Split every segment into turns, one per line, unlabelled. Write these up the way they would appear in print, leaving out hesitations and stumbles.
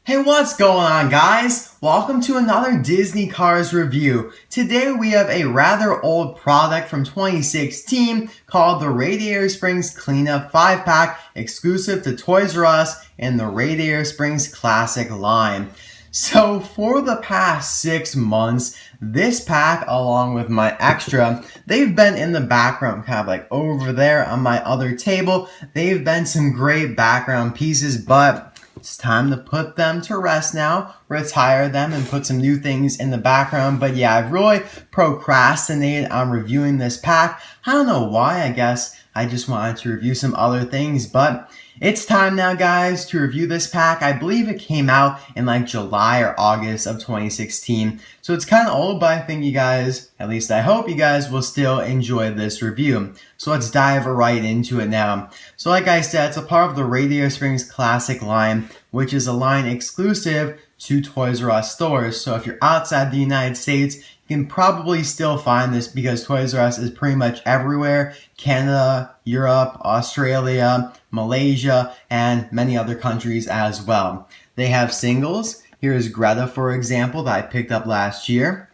Hey, what's going on, guys? Welcome to another Disney Cars review. Today we have a rather old product from 2016 called the Radiator Springs Cleanup 5-pack exclusive to Toys R Us and the Radiator Springs Classic line. So for the past 6 months, this pack along with my extra, they've been in the background, kind of like over there on my other table. They've been some great background pieces, but it's time to put them to rest now, retire them, and put some new things in the background. But yeah, I've really procrastinated on reviewing this pack. I don't know why. I guess I just wanted to review some other things, but it's time now, guys, to review this pack. I believe it came out in like July or August of 2016. So it's kind of old, but I think you guys, at least I hope you guys, will still enjoy this review. So let's dive right into it now. So like I said, it's a part of the Radiator Springs Classic line, which is a line exclusive to Toys R Us stores. So if you're outside the United States, you can probably still find this because Toys R Us is pretty much everywhere. Canada, Europe, Australia, Malaysia, and many other countries as well. They have singles. Here's Greta, for example, that I picked up last year.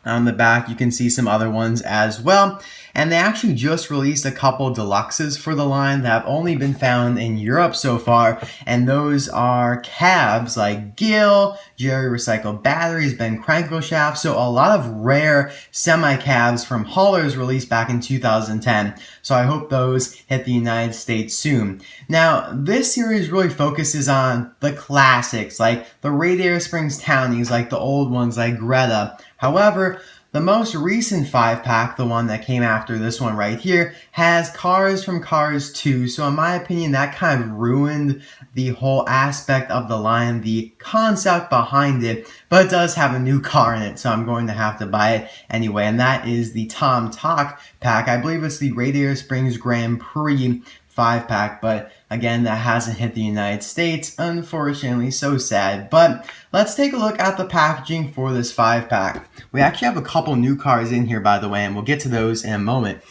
On the back, you can see some other ones as well. And they actually just released a couple Deluxes for the line that have only been found in Europe so far. And those are cabs like Gil, Jerry Recycled Batteries, Ben Crankleshaft. So a lot of rare semi-cabs from haulers released back in 2010. So I hope those hit the United States soon. Now, this series really focuses on the classics like the Radiator Springs Townies, like the old ones like Greta. However, the most recent 5-pack, the one that came after this one right here, has cars from Cars 2. So in my opinion, that kind of ruined the whole aspect of the line, the concept behind it. But it does have a new car in it, so I'm going to have to buy it anyway. And that is the Tom Talk pack. I believe it's the Radiator Springs Grand Prix 5-pack, but again, that hasn't hit the United States, unfortunately, so sad. But let's take a look at the packaging for this 5-pack. We actually have a couple new cars in here, by the way, and we'll get to those in a moment.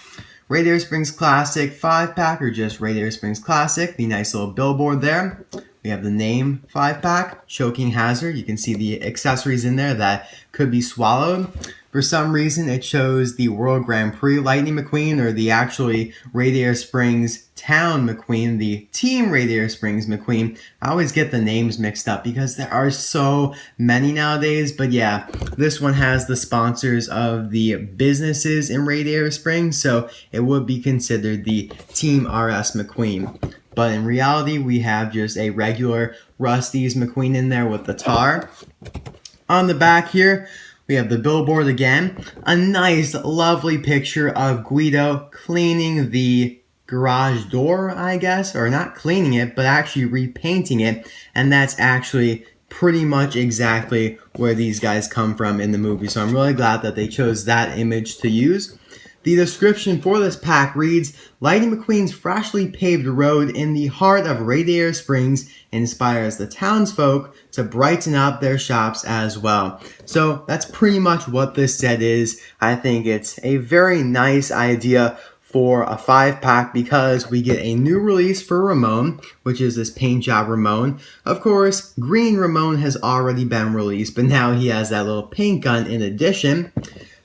Radiator Springs Classic 5-pack, or just Radiator Springs Classic, the nice little billboard there. We have the name 5-pack, choking hazard. You can see the accessories in there that could be swallowed. For some reason, it shows the World Grand Prix Lightning McQueen, or the actually Radiator Springs Town McQueen, the Team Radiator Springs McQueen. I always get the names mixed up because there are so many nowadays. But yeah, this one has the sponsors of the businesses in Radiator Springs, so it would be considered the Team RS McQueen. But in reality, we have just a regular Rust-Eze McQueen in there with the tar. On the back here, we have the billboard again. A nice, lovely picture of Guido cleaning the garage door, I guess. Or not cleaning it, but actually repainting it. And that's actually pretty much exactly where these guys come from in the movie. So I'm really glad that they chose that image to use. The description for this pack reads, Lightning McQueen's freshly paved road in the heart of Radiator Springs inspires the townsfolk to brighten up their shops as well. So that's pretty much what this set is. I think it's a very nice idea for a 5-pack because we get a new release for Ramone, which is this paint job Ramone. Of course, Green Ramone has already been released, but now he has that little paint gun in addition.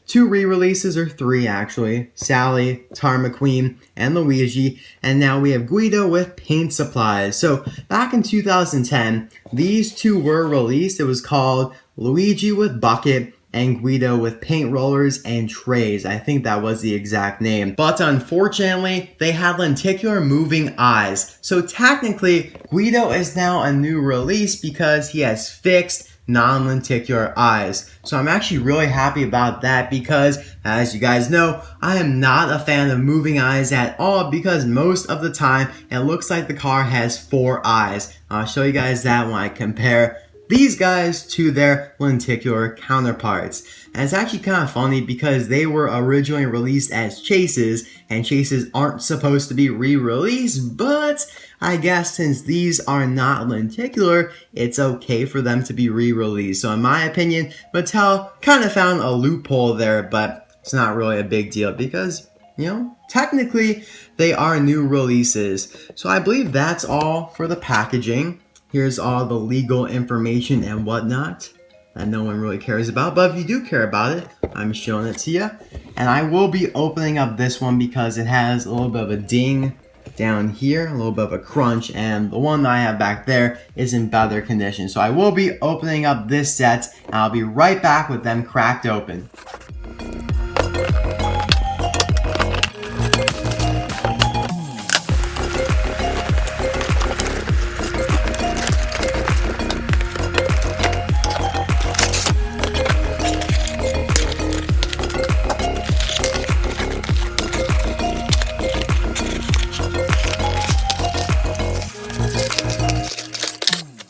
2 re-releases, or 3 actually, Sally, Tar McQueen, and Luigi, and now we have Guido with paint supplies. So back in 2010, these 2 were released. It was called Luigi with bucket and Guido with paint rollers and trays. I think that was the exact name. But unfortunately, they had lenticular moving eyes. So technically, Guido is now a new release because he has fixed non-lenticular eyes. So I'm actually really happy about that because, as you guys know, I am not a fan of moving eyes at all because most of the time it looks like the car has 4 eyes. I'll show you guys that when I compare these guys to their lenticular counterparts. And it's actually kind of funny because they were originally released as chases, and chases aren't supposed to be re-released, but I guess since these are not lenticular, it's okay for them to be re-released. So in my opinion, Mattel kind of found a loophole there, but it's not really a big deal because, you know, technically they are new releases. So I believe that's all for the packaging. Here's all the legal information and whatnot that no one really cares about, but if you do care about it, I'm showing it to you. And I will be opening up this one because it has a little bit of a ding down here, a little bit of a crunch, and the one that I have back there is in better condition. So I will be opening up this set, and I'll be right back with them cracked open.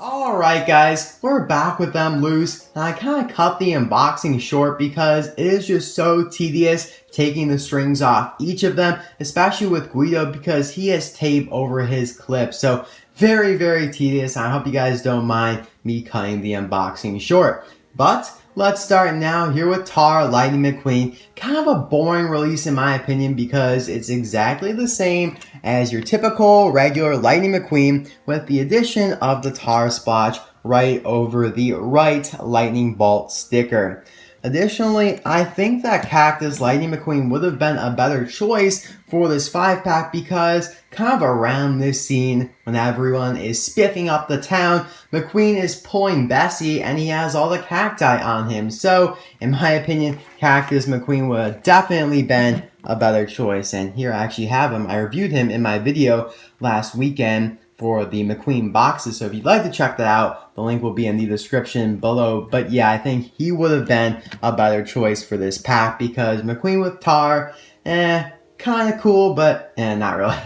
Alright guys, we're back with them loose, and I kind of cut the unboxing short because it is just so tedious taking the strings off each of them, especially with Guido because he has tape over his clip. So very, very tedious. I hope you guys don't mind me cutting the unboxing short. But let's start now here with Tar Lightning McQueen. Kind of a boring release in my opinion because it's exactly the same as your typical regular Lightning McQueen with the addition of the tar splotch right over the right lightning bolt sticker. Additionally, I think that Cactus Lightning McQueen would have been a better choice for this 5-pack because kind of around this scene when everyone is spiffing up the town, McQueen is pulling Bessie and he has all the cacti on him. So, in my opinion, Cactus McQueen would have definitely been a better choice. And here I actually have him. I reviewed him in my video last weekend for the McQueen boxes, so if you'd like to check that out, the link will be in the description below. But yeah, I think he would have been a better choice for this pack because McQueen with tar, kind of cool, but not really.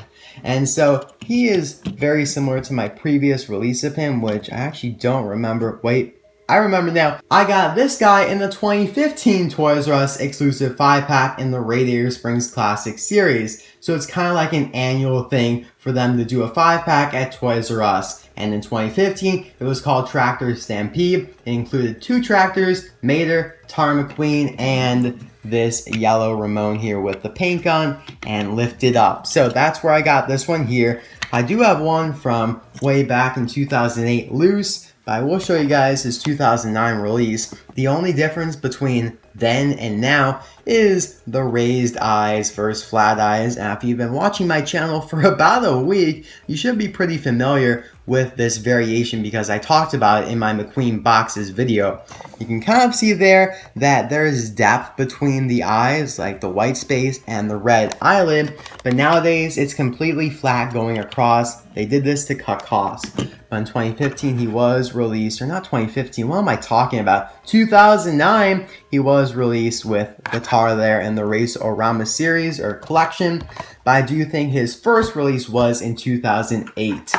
And so he is very similar to my previous release of him, which I actually don't remember. Wait, I remember now. I got this guy in the 2015 Toys R Us exclusive 5-pack in the Radiator Springs Classic series. So it's kind of like an annual thing for them to do a 5-pack at Toys R Us. And in 2015, it was called Tractor Stampede. It included 2 tractors, Mater, Tar McQueen, and this yellow Ramone here with the paint gun and lifted up. So that's where I got this one here. I do have one from way back in 2008 loose, but I will show you guys his 2009 release. The only difference between then and now is the raised eyes versus flat eyes. And if you've been watching my channel for about a week, you should be pretty familiar with this variation because I talked about it in my McQueen boxes video. You can kind of see there that there is depth between the eyes, like the white space and the red eyelid, but nowadays it's completely flat going across. They did this to cut costs. But in 2015 he was released, or not 2015, what am I talking about? 2009 he was released with the tar there in the Race-O-Rama series or collection, but I do think his first release was in 2008.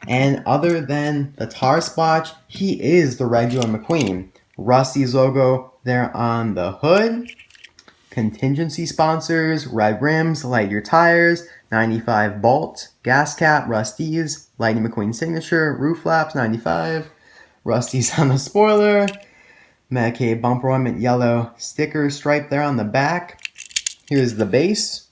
And other than the tar splotch, he is the regular McQueen. Rust-Eze logo there on the hood. Contingency sponsors, red rims, light your tires, 95 bolt, gas cap, Rust-Eze, Lightning McQueen signature, roof flaps, 95, Rust-Eze on the spoiler, Medicaid bumper ornament yellow sticker stripe there on the back. Here's the base.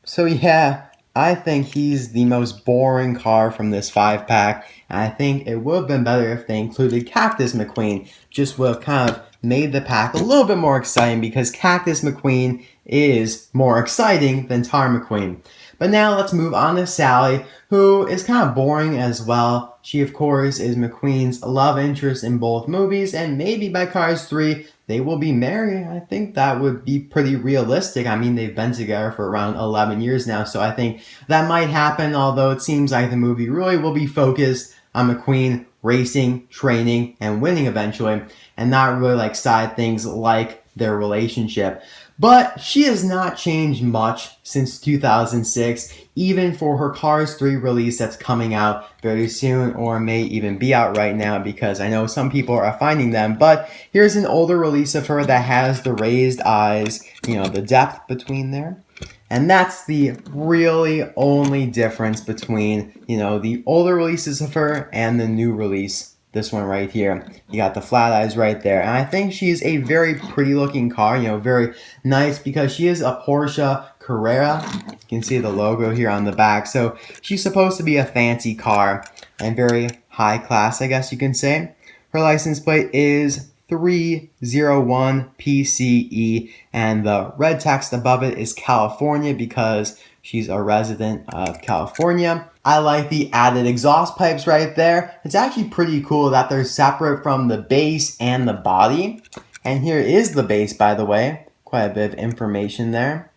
So yeah, I think he's the most boring car from this 5-pack, and I think it would have been better if they included Cactus McQueen. Just would have kind of made the pack a little bit more exciting because Cactus McQueen is more exciting than Tar McQueen. But now let's move on to Sally, who is kind of boring as well. She, of course, is McQueen's love interest in both movies, and maybe by Cars 3, they will be married. I think that would be pretty realistic. I mean, they've been together for around 11 years now, so I think that might happen, although it seems like the movie really will be focused on McQueen racing, training, and winning eventually, and not really like side things like their relationship. But she has not changed much since 2006, even for her Cars 3 release that's coming out very soon, or may even be out right now because I know some people are finding them. But here's an older release of her that has the raised eyes, you know, the depth between there. And that's the really only difference between, you know, the older releases of her and the new release. This one right here. You got the flat eyes right there. And I think she's a very pretty looking car, you know, very nice because she is a Porsche Carrera. You can see the logo here on the back. So she's supposed to be a fancy car and very high class, I guess you can say. Her license plate is 301 PCE, and the red text above it is California because she's a resident of California. I like the added exhaust pipes right there. It's actually pretty cool that they're separate from the base and the body. And here is the base, by the way. Quite a bit of information there.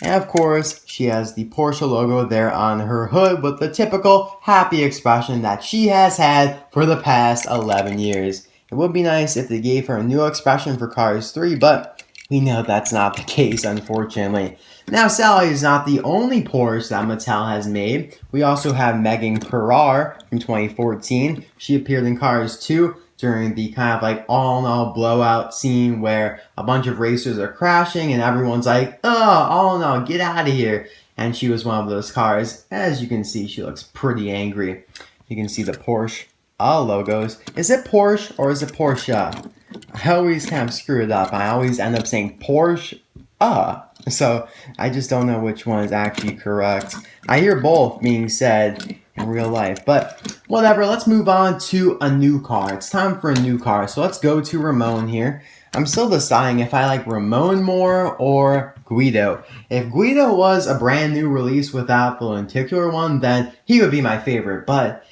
And of course, she has the Porsche logo there on her hood with the typical happy expression that she has had for the past 11 years. It would be nice if they gave her a new expression for Cars 3, but we know that's not the case, unfortunately. Now, Sally is not the only Porsche that Mattel has made. We also have Megan Carrera from 2014. She appeared in Cars 2 during the kind of like all-in-all blowout scene where a bunch of racers are crashing and everyone's like, oh, all-in-all, get out of here. And she was one of those cars. As you can see, she looks pretty angry. You can see the Porsche logos. Is it Porsche or is it Porsche? I always kind of screw it up. I always end up saying Porsche. So I just don't know which one is actually correct. I hear both being said in real life, but whatever. Let's move on to a new car. It's time for a new car. So let's go to Ramone here. I'm still deciding if I like Ramone more or Guido. If Guido was a brand new release without the lenticular one, then he would be my favorite, but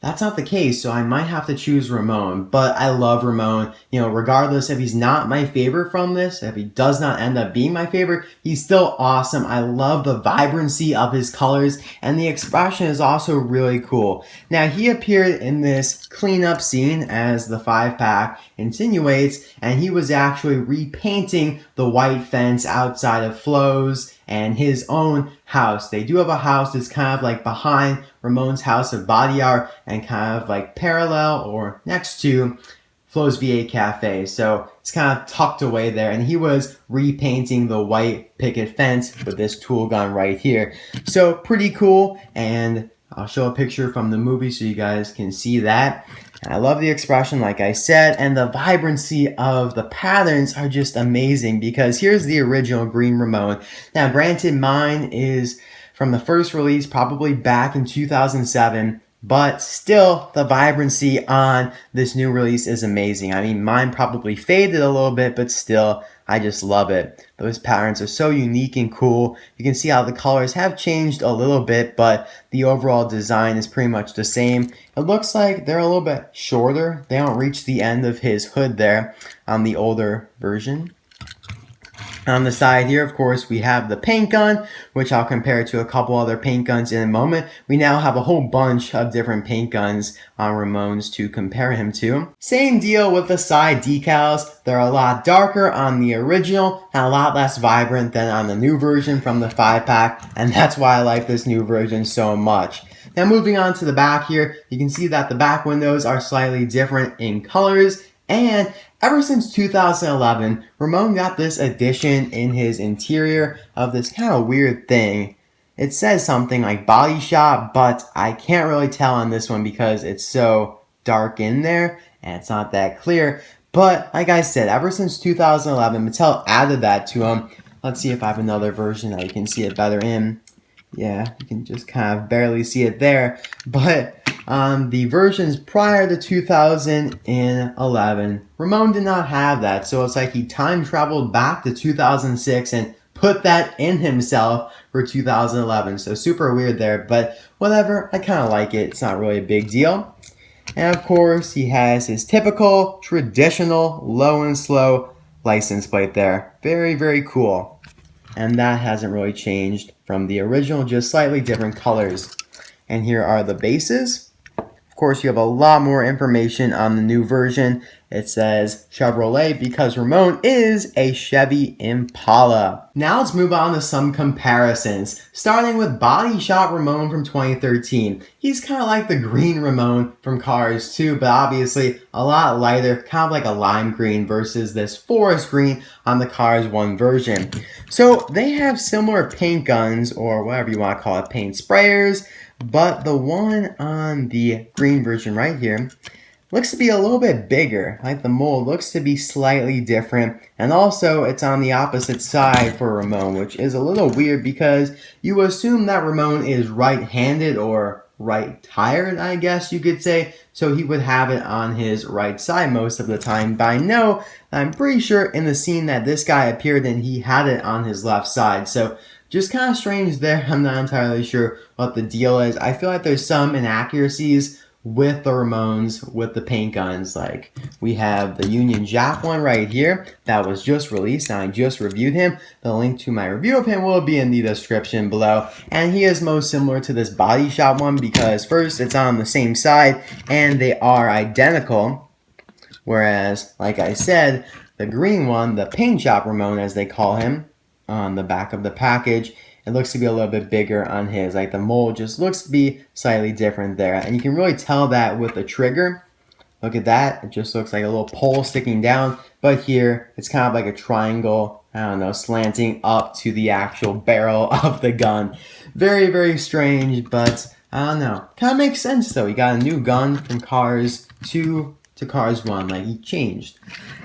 that's not the case, so I might have to choose Ramone. But I love Ramone. You know, regardless if he's not my favorite from this, if he does not end up being my favorite, he's still awesome. I love the vibrancy of his colors, and the expression is also really cool. Now, he appeared in this cleanup scene, as the 5-pack insinuates, and he was actually repainting the white fence outside of Flo's and his own house. They do have a house that's kind of like behind Ramone's house of body art and kind of like parallel or next to Flo's V8 Cafe. So it's kind of tucked away there, and he was repainting the white picket fence with this tool gun right here. So pretty cool, and I'll show a picture from the movie so you guys can see that. I love the expression, like I said, and the vibrancy of the patterns are just amazing because here's the original green Ramone. Now, granted, mine is from the first release, probably back in 2007, but still, the vibrancy on this new release is amazing. I mean, mine probably faded a little bit, but still, I just love it. Those patterns are so unique and cool. You can see how the colors have changed a little bit, but the overall design is pretty much the same. It looks like they're a little bit shorter. They don't reach the end of his hood there on the older version. On the side here, of course, we have the paint gun, which I'll compare to a couple other paint guns in a moment. We now have a whole bunch of different paint guns on Ramone's to compare him to. Same deal with the side decals. They're a lot darker on the original and a lot less vibrant than on the new version from the 5-pack, and that's why I like this new version so much. Now, moving on to the back here, you can see that the back windows are slightly different in colors. And ever since 2011, Ramone got this addition in his interior of this kind of weird thing. It says something like body shop, but I can't really tell on this one because it's so dark in there and it's not that clear. But like I said, ever since 2011, Mattel added that to him. Let's see if I have another version that you can see it better in. Yeah, you can just kind of barely see it there. But on the versions prior to 2011, Ramone did not have that. So it's like he time traveled back to 2006 and put that in himself for 2011. So super weird there, but whatever. I kind of like it. It's not really a big deal. And of course, he has his typical traditional low and slow license plate there. Very, very cool. And that hasn't really changed from the original, just slightly different colors. And here are the bases. Of course, you have a lot more information on the new version. It says Chevrolet because Ramone is a Chevy Impala. Now let's move on to some comparisons, starting with Body Shop Ramone from 2013. He's kind of like the green Ramone from Cars 2, but obviously a lot lighter, kind of like a lime green versus this forest green on the Cars 1 version. So they have similar paint guns, or whatever you want to call it, paint sprayers, but the one on the green version right here looks to be a little bit bigger. Like the mold looks to be slightly different. And also it's on the opposite side for Ramone, which is a little weird because you assume that Ramone is right-handed or right tire, I guess you could say. So he would have it on his right side most of the time. But I know, I'm pretty sure in the scene that this guy appeared in, he had it on his left side. So just kind of strange there. I'm not entirely sure what the deal is. I feel like there's some inaccuracies with the Ramones, with the paint guns. Like, we have the Union Jack one right here that was just released, and I just reviewed him. The link to my review of him will be in the description below. And he is most similar to this Body Shop one because first, it's on the same side and they are identical. Whereas, like I said, the green one, the Paint Shop Ramone as they call him, on the back of the package, it looks to be a little bit bigger on his. Like, the mold just looks to be slightly different there. And you can really tell that with the trigger. Look at that. It just looks like a little pole sticking down. But here, it's kind of like a triangle, I don't know, slanting up to the actual barrel of the gun. Very, very strange, but I don't know. Kind of makes sense, though. He got a new gun from Cars 2 to Cars 1. Like, he changed.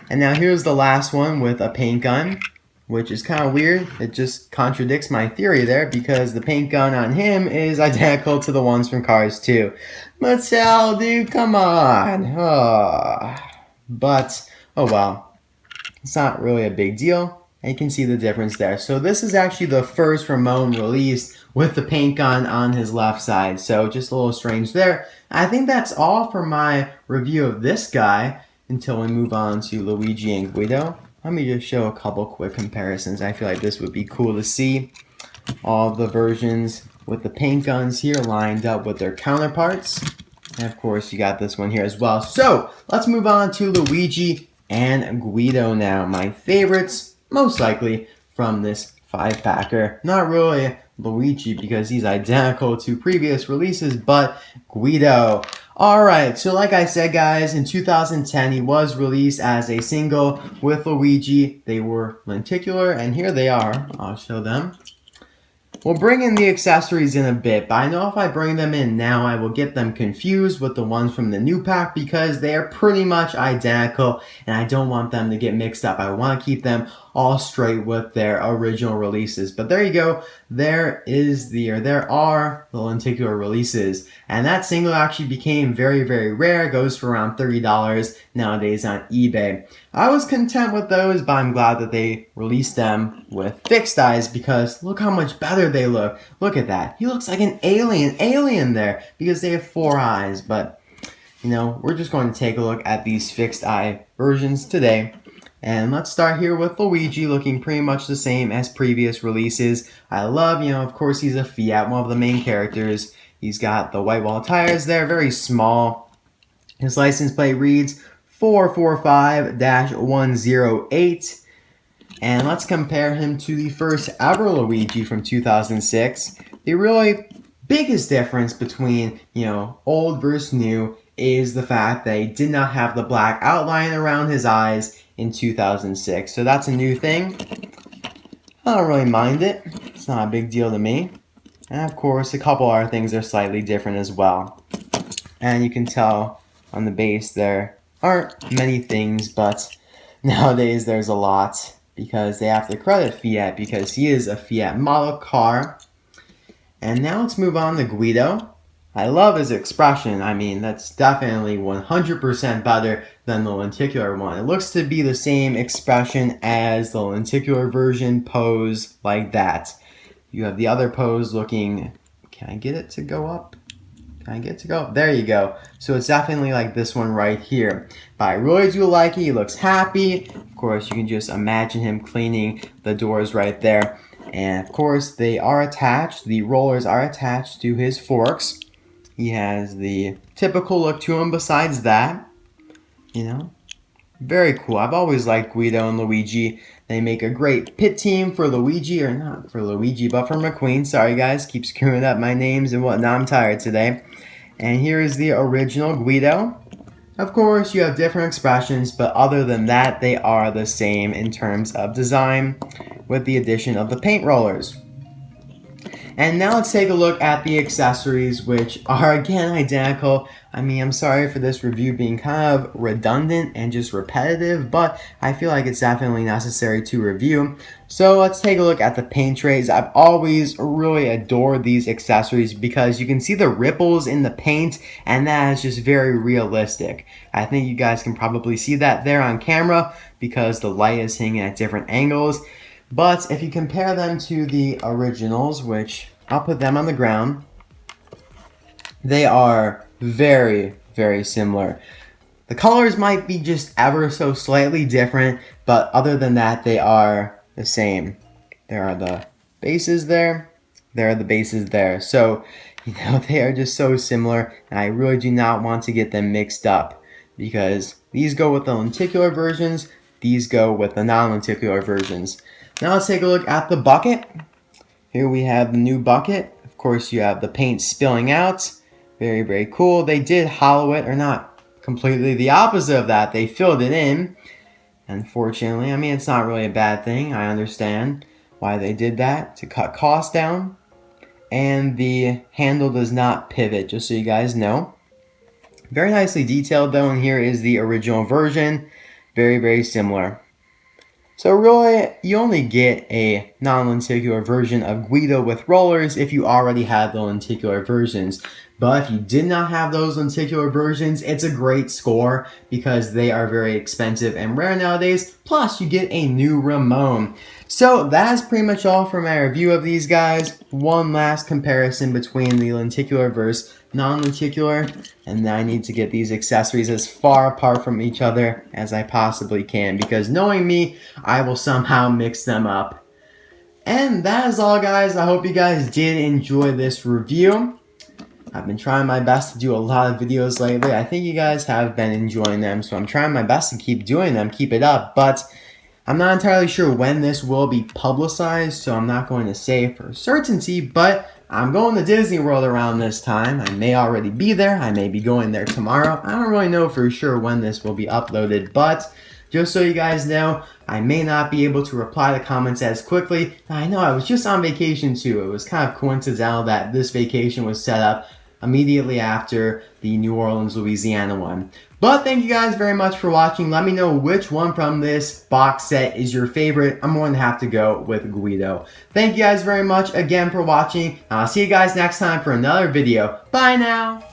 And now here's the last one with a paint gun, which is kind of weird. It just contradicts my theory there because the paint gun on him is identical to the ones from Cars 2. Mattel, dude, come on. Oh. But, oh well. It's not really a big deal. And you can see the difference there. So this is actually the first Ramone released with the paint gun on his left side. So just a little strange there. I think that's all for my review of this guy until we move on to Luigi and Guido. Let me just show a couple quick comparisons. I feel like this would be cool to see. All of the versions with the paint guns here lined up with their counterparts. And of course, you got this one here as well. So, let's move on to Luigi and Guido now. My favorites, most likely, from this 5-packer. Not really Luigi because he's identical to previous releases, but Guido. Alright, so like I said, guys, in 2010 he was released as a single with Luigi. They were lenticular, and here they are. I'll show them. We'll bring in the accessories in a bit, but I know if I bring them in now, I will get them confused with the ones from the new pack because they are pretty much identical, and I don't want them to get mixed up. I want to keep them all straight with their original releases. But there you go. There are the lenticular releases. And that single actually became very, very rare. It goes for around $30 nowadays on eBay. I was content with those, but I'm glad that they released them with fixed eyes because look how much better they look. Look at that. He looks like an alien there because they have 4 eyes. But, you know, we're just going to take a look at these fixed eye versions today. And let's start here with Luigi, looking pretty much the same as previous releases. I love, of course he's a Fiat, one of the main characters. He's got the white wall tires there, very small. His license plate reads 445-108. And let's compare him to the first ever Luigi from 2006. The really biggest difference between, old versus new is the fact that he did not have the black outline around his eyes in 2006. So that's a new thing. I don't really mind it. It's not a big deal to me. And of course, a couple other things are slightly different as well. And you can tell on the base there aren't many things, but nowadays there's a lot because they have to credit Fiat because he is a Fiat model car. And now let's move on to Guido. I love his expression. I mean, that's definitely 100% better than the lenticular one. It looks to be the same expression as the lenticular version pose like that. You have the other pose looking... Can I get it to go up? Can I get it to go up? There you go. So it's definitely like this one right here. But I really do like it. He looks happy. Of course, you can just imagine him cleaning the doors right there. And of course, they are attached. The rollers are attached to his forks. He has the typical look to him besides that. Very cool. I've always liked Guido and Luigi. They make a great pit team for Luigi, or not for Luigi, but for McQueen. Sorry guys, keep screwing up my names and whatnot. I'm tired today. And here is the original Guido. Of course, you have different expressions, but other than that, they are the same in terms of design with the addition of the paint rollers. And now let's take a look at the accessories, which are again identical. I mean, I'm sorry for this review being kind of redundant and just repetitive, but I feel like it's definitely necessary to review. So let's take a look at the paint trays. I've always really adored these accessories because you can see the ripples in the paint, and that is just very realistic. I think you guys can probably see that there on camera because the light is hitting at different angles. But if you compare them to the originals, which I'll put them on the ground, they are very, very similar. The colors might be just ever so slightly different, but other than that, they are the same. There are the bases there. There are the bases there. So, they are just so similar, and I really do not want to get them mixed up because these go with the lenticular versions, these go with the non-lenticular versions. Now let's take a look at the bucket. Here we have the new bucket. Of course, you have the paint spilling out. Very, very cool. They did hollow it, or not completely the opposite of that. They filled it in. Unfortunately, I mean, it's not really a bad thing. I understand why they did that, to cut costs down. And the handle does not pivot, just so you guys know. Very nicely detailed, though, and here is the original version. Very, very similar. So really, you only get a non-lenticular version of Guido with rollers if you already have the lenticular versions. But if you did not have those lenticular versions, it's a great score because they are very expensive and rare nowadays. Plus, you get a new Ramone. So that's pretty much all for my review of these guys. One last comparison between the lenticular versus non-lenticular, and then I need to get these accessories as far apart from each other as I possibly can, because knowing me, I will somehow mix them up. And that is all, guys. I hope you guys did enjoy this review. I've been trying my best to do a lot of videos lately. I think you guys have been enjoying them, so I'm trying my best to keep doing them, keep it up, but I'm not entirely sure when this will be publicized, so I'm not going to say for certainty, but I'm going to Disney World around this time. I may already be there. I may be going there tomorrow. I don't really know for sure when this will be uploaded, but just so you guys know, I may not be able to reply to comments as quickly. I know I was just on vacation too. It was kind of coincidental that this vacation was set up immediately after the New Orleans, Louisiana one. But thank you guys very much for watching. Let me know which one from this box set is your favorite. I'm going to have to go with Guido. Thank you guys very much again for watching. I'll see you guys next time for another video. Bye now!